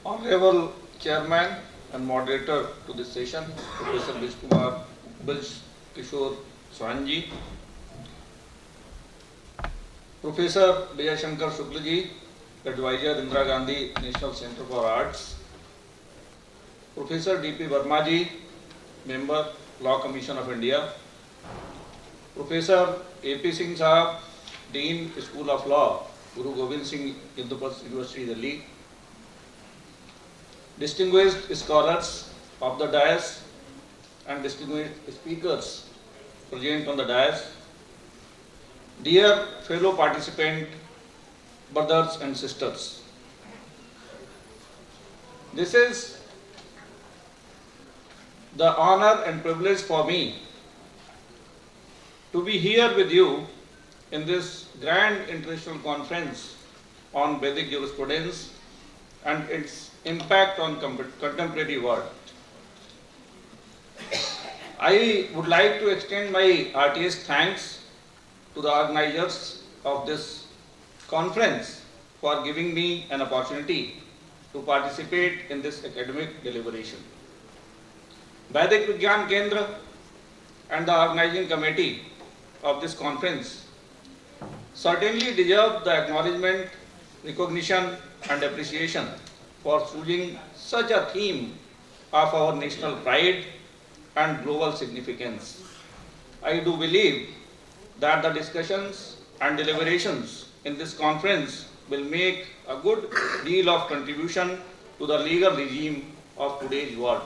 Honorable Chairman and Moderator to this session, Professor Vivek Kishore Swanji, Professor Vijay Shankar Shuklaji, Advisor Indira Gandhi National Center for Arts, Professor D.P. Vermaji, Member Law Commission of India, Professor A.P. Singh Sahab, Dean School of Law, Guru Gobind Singh University, Delhi, distinguished scholars of the dais and distinguished speakers present on the dais, dear fellow participant, brothers and sisters. This is the honor and privilege for me to be here with you in this grand international conference on Vedic jurisprudence and its impact on contemporary world. I would like to extend my heartiest thanks to the organizers of this conference for giving me an opportunity to participate in this academic deliberation. Vedic Vigyan Kendra and the organizing committee of this conference certainly deserve the acknowledgement, recognition and appreciation for choosing such a theme of our national pride and global significance. I do believe that the discussions and deliberations in this conference will make a good deal of contribution to the legal regime of today's world.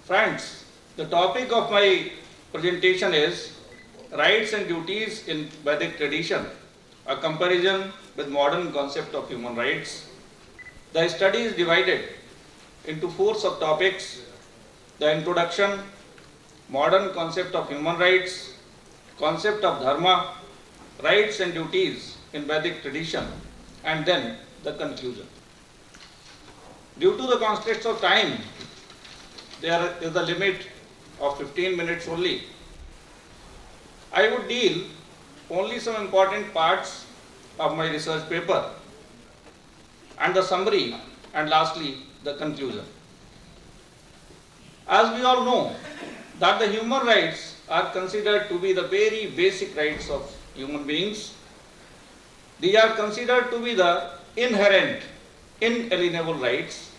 Friends, the topic of my presentation is Rights and Duties in Vedic Tradition, a comparison with modern concept of human rights. The study is divided into 4 subtopics: the introduction, modern concept of human rights, concept of dharma, rights and duties in Vedic tradition, and then the conclusion. Due to the constraints of time, there is a limit of 15 minutes only. I would deal only some important parts of my research paper and the summary, and lastly the conclusion. As we all know that the human rights are considered to be the very basic rights of human beings. These are considered to be the inherent, inalienable rights.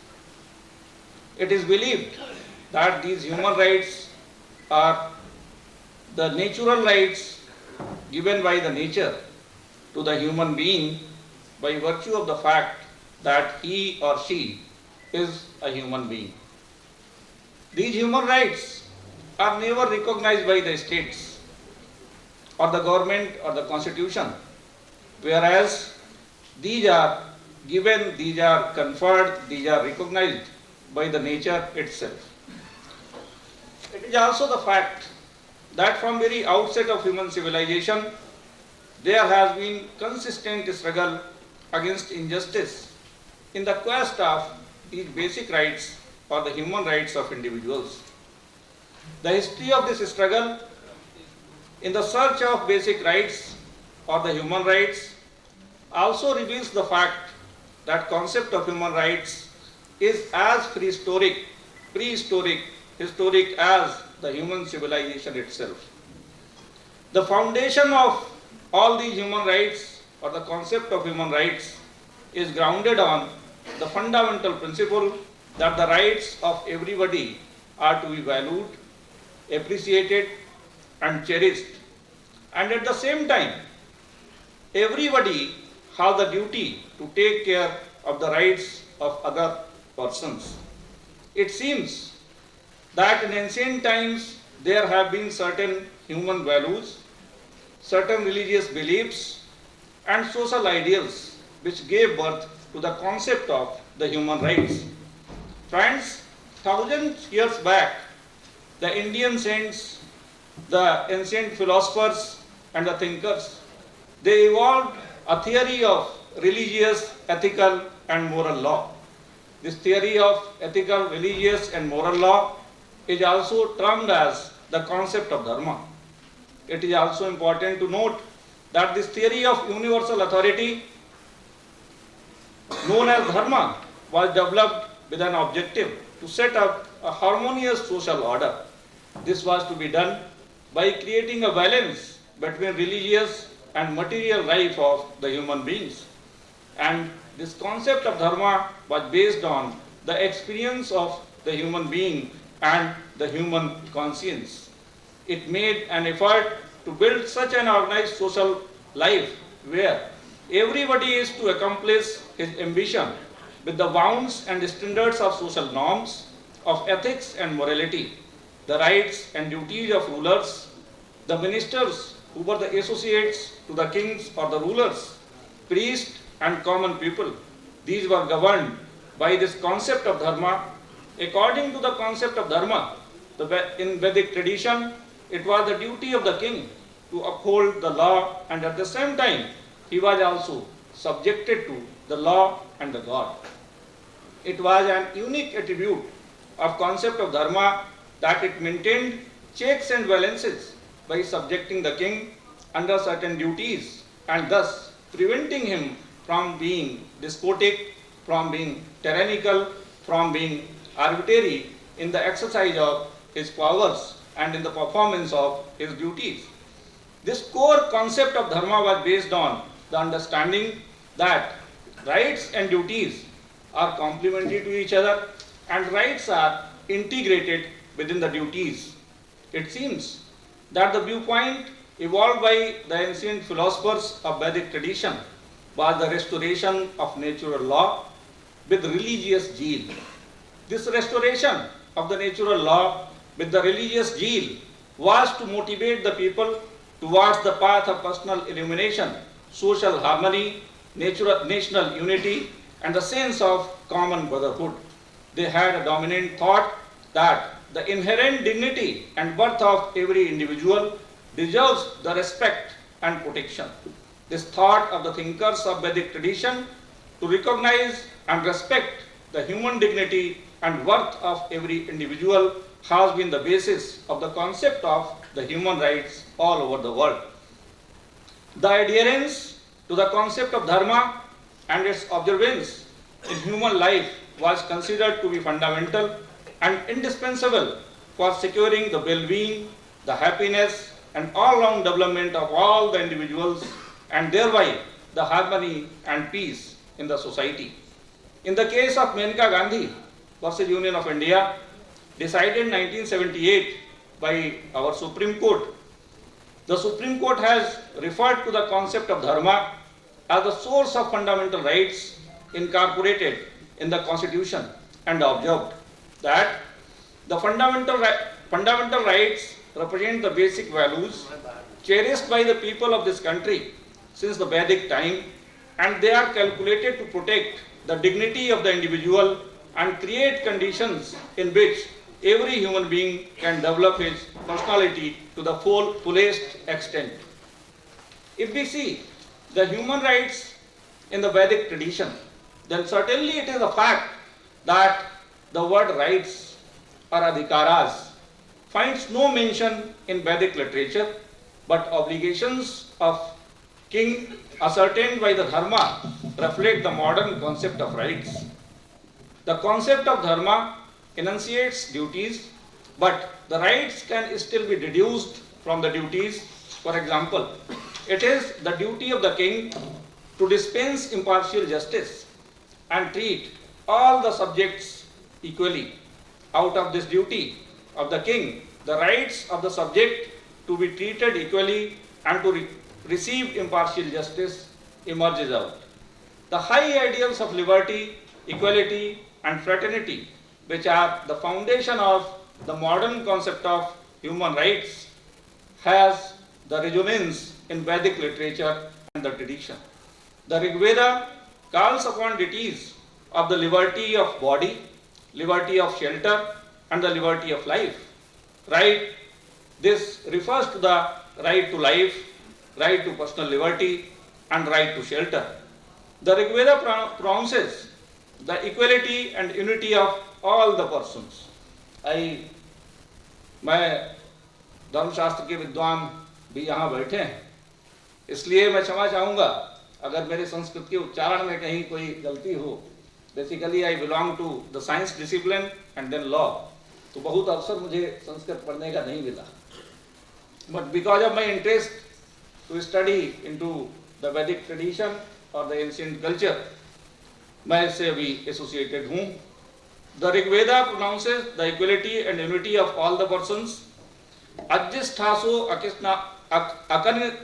It is believed that these human rights are the natural rights given by the nature to the human being by virtue of the fact that he or she is a human being. These human rights are never recognized by the states or the government or the constitution, whereas these are given, these are conferred, these are recognized by the nature itself. It is also the fact that from very outset of human civilization, there has been consistent struggle against injustice in the quest of these basic rights or the human rights of individuals. The history of this struggle in the search of basic rights or the human rights also reveals the fact that concept of human rights is as prehistoric, historic as the human civilization itself. The foundation of all these human rights or the concept of human rights is grounded on the fundamental principle that the rights of everybody are to be valued, appreciated and cherished, and at the same time everybody has the duty to take care of the rights of other persons. It seems that in ancient times there have been certain human values, certain religious beliefs and social ideals which gave birth to the concept of the human rights. Friends, thousands of years back, the Indian saints, the ancient philosophers and the thinkers, they evolved a theory of religious, ethical and moral law. This theory of ethical, religious and moral law is also termed as the concept of dharma. It is also important to note that this theory of universal authority known as dharma was developed with an objective to set up a harmonious social order. This was to be done by creating a balance between religious and material life of the human beings. And this concept of dharma was based on the experience of the human being and the human conscience. It made an effort to build such an organized social life where everybody is to accomplish his ambition with the bounds and standards of social norms, of ethics and morality, the rights and duties of rulers, the ministers who were the associates to the kings or the rulers, priests and common people. These were governed by this concept of dharma. According to the concept of dharma, in Vedic tradition, it was the duty of the king to uphold the law, and at the same time, he was also subjected to the law and the God. It was an unique attribute of concept of dharma that it maintained checks and balances by subjecting the king under certain duties and thus preventing him from being despotic, from being tyrannical, from being arbitrary in the exercise of his powers and in the performance of his duties. This core concept of dharma was based on the understanding that rights and duties are complementary to each other and rights are integrated within the duties. It seems that the viewpoint evolved by the ancient philosophers of Vedic tradition was the restoration of natural law with religious zeal. This restoration of the natural law with the religious zeal was to motivate the people towards the path of personal illumination, social harmony, national unity, and the sense of common brotherhood. They had a dominant thought that the inherent dignity and worth of every individual deserves the respect and protection. This thought of the thinkers of Vedic tradition to recognize and respect the human dignity and worth of every individual has been the basis of the concept of the human rights all over the world. The adherence to the concept of dharma and its observance in human life was considered to be fundamental and indispensable for securing the well-being, the happiness, and all-round development of all the individuals and thereby the harmony and peace in the society. In the case of Maneka Gandhi versus Union of India, decided in 1978 by our Supreme Court, the Supreme Court has referred to the concept of dharma as the source of fundamental rights incorporated in the Constitution and observed that the fundamental rights represent the basic values cherished by the people of this country since the Vedic time, and they are calculated to protect the dignity of the individual and create conditions in which every human being can develop his personality to the fullest extent. If we see the human rights in the Vedic tradition, then certainly it is a fact that the word rights or adhikaras finds no mention in Vedic literature, but obligations of king ascertained by the dharma reflect the modern concept of rights. The concept of dharma enunciates duties, but the rights can still be deduced from the duties. For example, it is the duty of the king to dispense impartial justice and treat all the subjects equally. Out of this duty of the king, the rights of the subject to be treated equally and to receive impartial justice emerges out. The high ideals of liberty, equality, and fraternity, which are the foundation of the modern concept of human rights, has the resonance in Vedic literature and the tradition. The Rig Veda calls upon deities of the liberty of body, liberty of shelter, and the liberty of life. Right? This refers to the right to life, right to personal liberty, and right to shelter. The Rig Veda pronounces the equality and unity of all the persons. मैं धर्मशास्त्र के विद्वान भी यहाँ बैठे हैं, इसलिए मैं क्षमा चाहूँगा अगर मेरे संस्कृत के उच्चारण में कहीं कोई गलती हो Basically, I belong to the science discipline and then law. तो बहुत अवसर मुझे संस्कृत पढ़ने का नहीं मिला. But because of my interest to study into the Vedic tradition or the ancient culture, मैं इससे अभी associated हूँ. The Rig Veda pronounces the equality and unity of all the persons. Ajjisthaso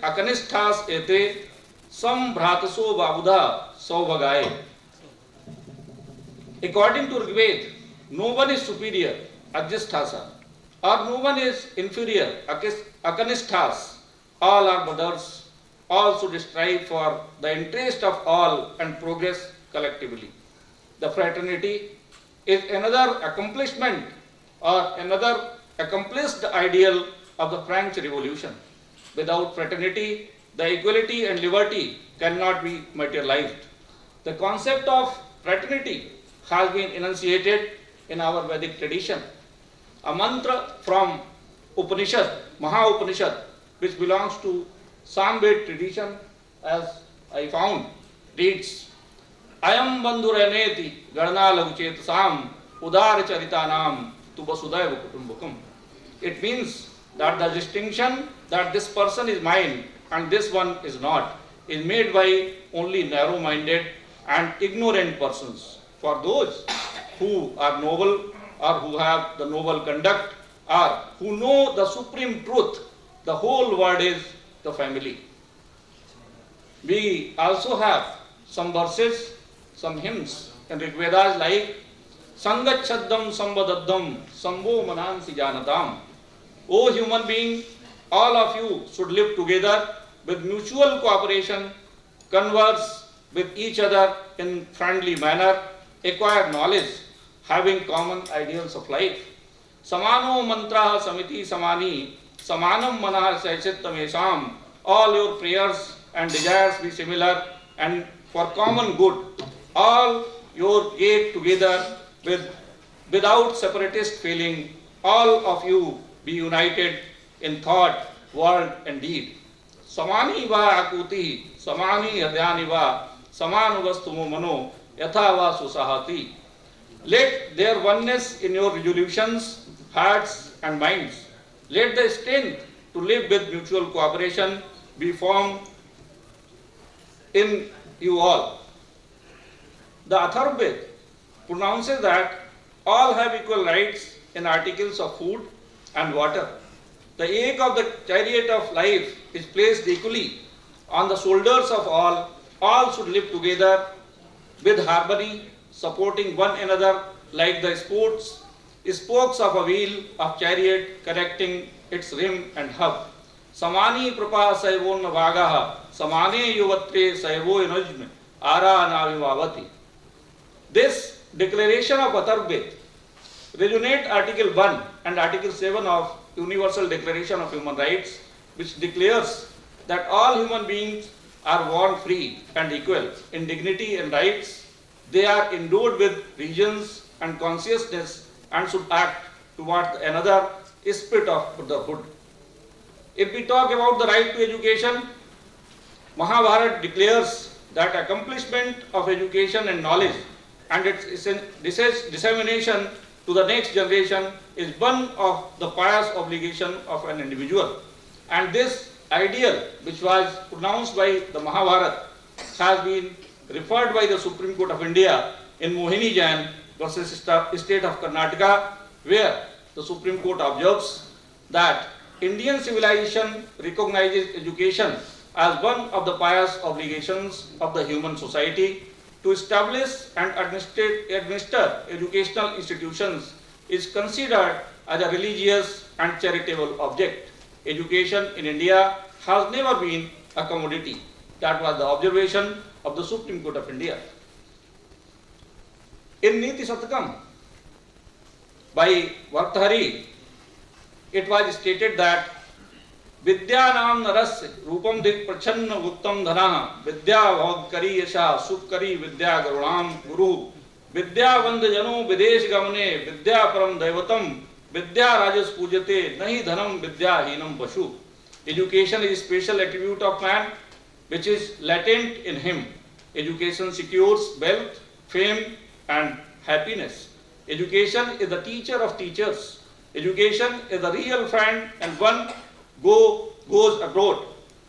akanisthas ete sambrataso babudha saubhagaye. According to Rig Veda, no one is superior, Ajjisthasa, or no one is inferior, Akanisthas. All are brothers, all should strive for the interest of all and progress collectively. The fraternity is another accomplishment or another accomplished ideal of the French Revolution. Without fraternity, the equality and liberty cannot be materialized. The concept of fraternity has been enunciated in our Vedic tradition. A mantra from Upanishad, Maha Upanishad, which belongs to Samved tradition, as I found, reads, Ayam bandhuraneti garna laguchetasam udar charitanam tubasudaiva kutumbakam. It means that the distinction that this person is mine and this one is not is made by only narrow-minded and ignorant persons. For those who are noble or who have the noble conduct or who know the supreme truth, the whole world is the family. We also have some verses, some hymns in Rig Vedas like Sangachhaddam Sambadaddam Sambho Manansi Janatam. O human being, all of you should live together with mutual cooperation, converse with each other in friendly manner, acquire knowledge, having common ideals of life. Samano mantraha samiti samani, samanam manah saisittamesam. All your prayers and desires be similar and for common good. All your gate together without separatist feeling. All of you be united in thought, word and deed. Samani va akuti, samani hadyani va, samanuvastumo mano, yatha va susahati. Let their oneness in your resolutions, hearts and minds. Let the strength to live with mutual cooperation be formed in you all. The Atharvaveda pronounces that all have equal rights in articles of food and water. The yoke of the chariot of life is placed equally on the shoulders of all. All should live together with harmony, supporting one another like the spokes of a wheel of chariot connecting its rim and hub. Samani prapa saivonna vagaha, samane yuvatre saivo enojme, ara navimavati. This declaration of Atharvaveda resonate Article 1 and Article 7 of Universal Declaration of Human Rights, which declares that all human beings are born free and equal in dignity and rights. They are endowed with reasons and consciousness and should act towards another spirit of brotherhood. If we talk about the right to education, Mahabharata declares that accomplishment of education and knowledge and its dissemination to the next generation is one of the pious obligation of an individual. And this ideal, which was pronounced by the Mahabharata, has been referred by the Supreme Court of India in Mohini Jain versus State of Karnataka, where the Supreme Court observes that Indian civilization recognizes education as one of the pious obligations of the human society. To establish and administer educational institutions is considered as a religious and charitable object. Education in India has never been a commodity. That was the observation of the Supreme Court of India. In Niti Satakam, by Vartahari, it was stated that Vidyanam narasya rupam dik prachanna uttam dhana vidya bhag kari yasha sukh kari vidya garunam guru vidya vand jano videsh gamne vidya param daivatam vidya rajas pujate nahi dhanam vidya hinam pashu. Education is a special attribute of man which is latent in him. Education secures wealth, fame and happiness. Education is the teacher of teachers. Education is a real friend and one goes abroad.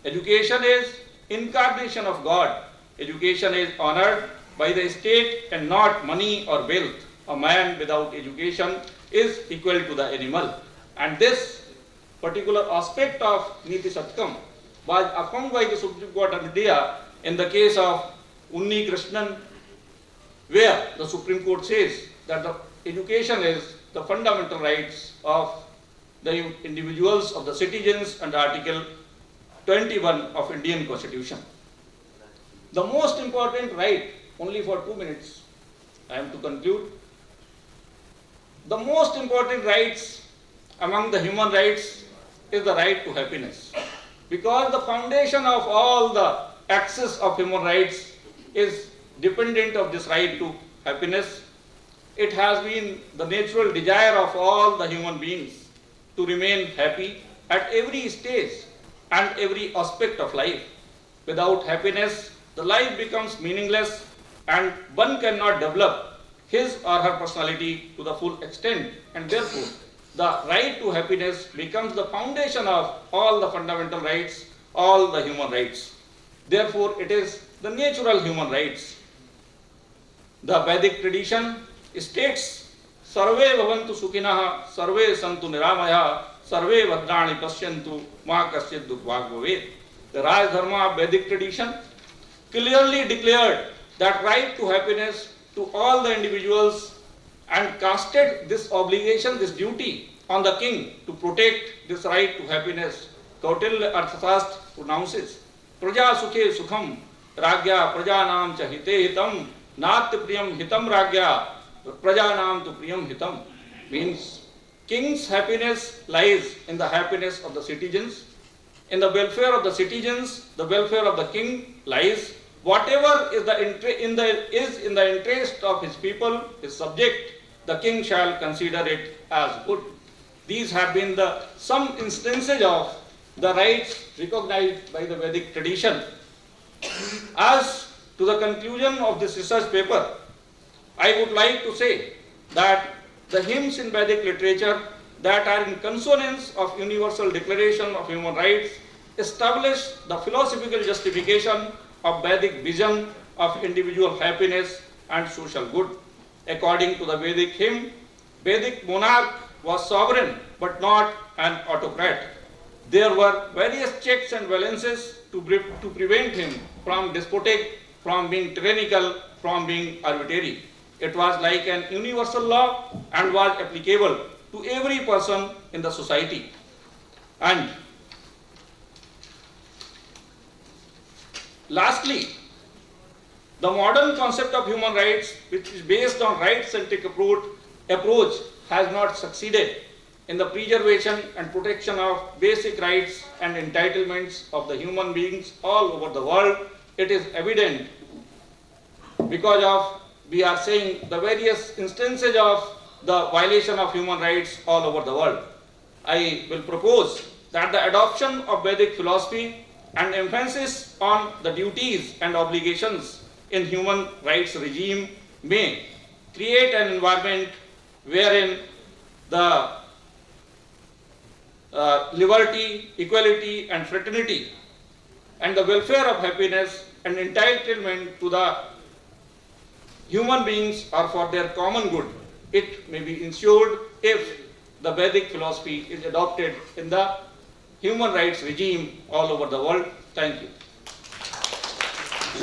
Education is incarnation of God. Education is honored by the state and not money or wealth. A man without education is equal to the animal. And this particular aspect of Niti Satkam was affirmed by the Supreme Court of India in the case of Unni Krishnan, where the Supreme Court says that the education is the fundamental rights of the individuals, of the citizens, under Article 21 of Indian Constitution. The most important right, only for 2 minutes, I am to conclude. The most important rights among the human rights is the right to happiness. Because the foundation of all the access of human rights is dependent of this right to happiness. It has been the natural desire of all the human beings to remain happy at every stage and every aspect of life. Without happiness, the life becomes meaningless and one cannot develop his or her personality to the full extent, and therefore the right to happiness becomes the foundation of all the fundamental rights, all the human rights. Therefore, it is the natural human rights. The Vedic tradition states, Sarve bhavantu sukhinah, sarve santu niramaya, sarve bhadrani pasyantu, ma kasyid dukvag bhavet. The Raj Dharma of Vedic tradition clearly declared that right to happiness to all the individuals and casted this obligation, this duty on the king to protect this right to happiness. Kautilya Arthashastra pronounces, Praja sukhe sukham, ragya prajanam cha hite hitam, natya priyam hitam ragya, prajanam tu priyam hitam. Means, king's happiness lies in the happiness of the citizens. In the welfare of the citizens, the welfare of the king lies. Whatever is in the interest of his people, his subject, the king shall consider it as good. These have been some instances of the rights recognized by the Vedic tradition. As to the conclusion of this research paper, I would like to say that the hymns in Vedic literature that are in consonance of Universal Declaration of Human Rights establish the philosophical justification of Vedic vision of individual happiness and social good. According to the Vedic hymn, Vedic monarch was sovereign but not an autocrat. There were various checks and balances to prevent him from despotic, from being tyrannical, from being arbitrary. It was like an universal law and was applicable to every person in the society. And lastly, the modern concept of human rights, which is based on right-centric approach, has not succeeded in the preservation and protection of basic rights and entitlements of the human beings all over the world. It is evident because of, we are saying, the various instances of the violation of human rights all over the world. I will propose that the adoption of Vedic philosophy and emphasis on the duties and obligations in human rights regime may create an environment wherein the liberty, equality and fraternity and the welfare of happiness and entitlement to the human beings are for their common good. It may be ensured if the Vedic philosophy is adopted in the human rights regime all over the world. Thank you.